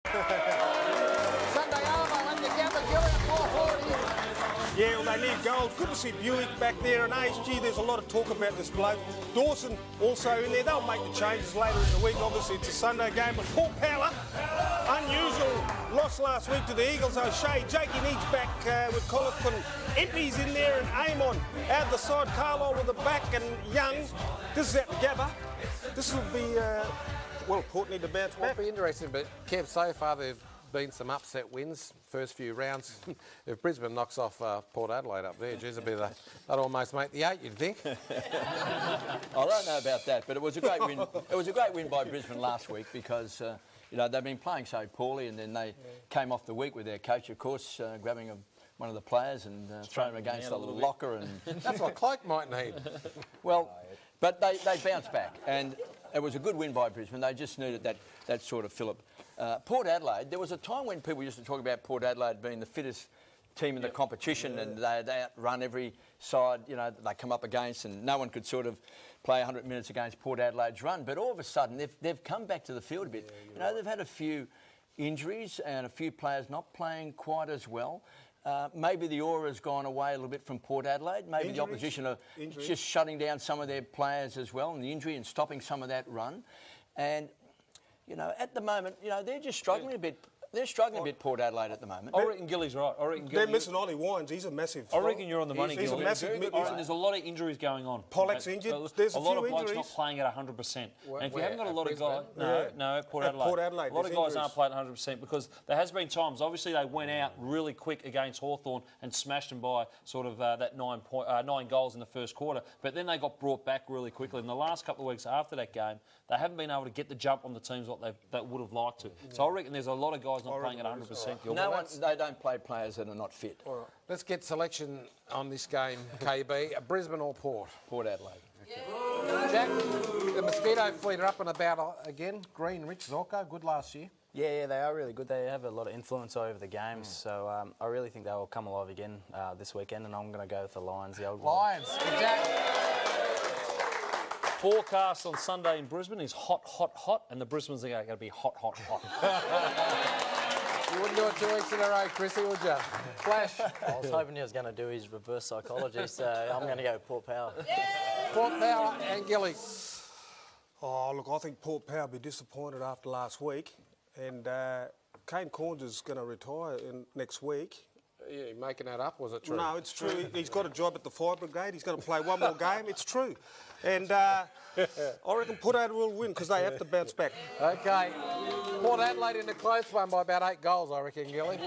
Sunday over, let you get the Gilly at 4:40. Yeah, well, they need goals. Good to see Buick back there, and HG, there's a lot of talk about this bloke. Dawson also in there. They'll make the changes later in the week. Obviously, it's a Sunday game. But Paul Power, unusual loss last week to the Eagles. O'Shea, Jakey needs back with Colliquin. Empty's in there and Amon out the side. Carlisle with the back and Young. This is at Gabba. This will be, well, Port need to bounce back. It'll be interesting, but Kev, so far there've been some upset wins first few rounds. If Brisbane knocks off Port Adelaide up there, geez, that'd almost make the 8, you'd think. I don't know about that, but it was a great win. It was a great win by Brisbane last week because you know, they've been playing so poorly, and then they came off the week with their coach, of course, grabbing one of the players and throwing him against the locker, and That's what Cloak might need. well, but they bounced back, and it was a good win by Brisbane. They just needed that sort of fillip. Port Adelaide, there was a time when people used to talk about Port Adelaide being the fittest team in the competition, and they outrun every side, you know, they come up against, and no one could sort of play 100 minutes against Port Adelaide's run. But all of a sudden, they've come back to the field a bit. You know, they've had a few injuries and a few players not playing quite as well. Maybe the aura's gone away a little bit from Port Adelaide. Maybe the opposition are just shutting down some of their players as well, and the injury, and stopping some of that run. And, you know, at the moment, you know, they're just struggling a bit. They're struggling a bit, Port Adelaide, at the moment. I reckon Gilly's right. I reckon They're missing Ollie Wines. He's a massive... I reckon you're on the money, He's Gilly. a massive... There's a lot of injuries going on. Pollock's injured. There's a lot few of blokes injuries. not playing at 100%. And if you haven't got a lot of guys... Yeah. No, Port At Adelaide. Port Adelaide, A lot of there's guys injuries. aren't playing at 100% because there has been times, obviously they went out really quick against Hawthorn and smashed them by sort of that 9 goals in the first quarter, but then they got brought back really quickly. In the last couple of weeks after that game, they haven't been able to get the jump on the teams what they would have liked to. So I reckon there's a lot of guys not playing at 100%. No one, they don't play players that are not fit. All right. Let's get selection on this game, KB. Brisbane or Port? Port Adelaide. Jack, the Mosquito fleet are up and about again. Green, Rich, Zorko, good last year. Yeah, they are really good. They have a lot of influence over the games, so I really think they will come alive again this weekend, and I'm going to go with the Lions, the old Lions. Good Jack. Forecast on Sunday in Brisbane is hot, hot, hot, and the Brisbane's are going to be hot, hot, hot. You wouldn't do it 2 weeks in a row, Chrissy, would you? Flash. I was hoping he was going to do his reverse psychology, so I'm going to go Port Power. Port Power and Gilly. Oh, look, I think Port Power will be disappointed after last week. And Kane Corns is going to retire next week. Yeah, making that up, was it true? No, it's true. He's got a job at the Fire Brigade. He's going to play one more game. It's true. And I reckon Port Adelaide will win because they have to bounce back. OK. Port Adelaide in a close one by about 8 goals, I reckon, Gilly.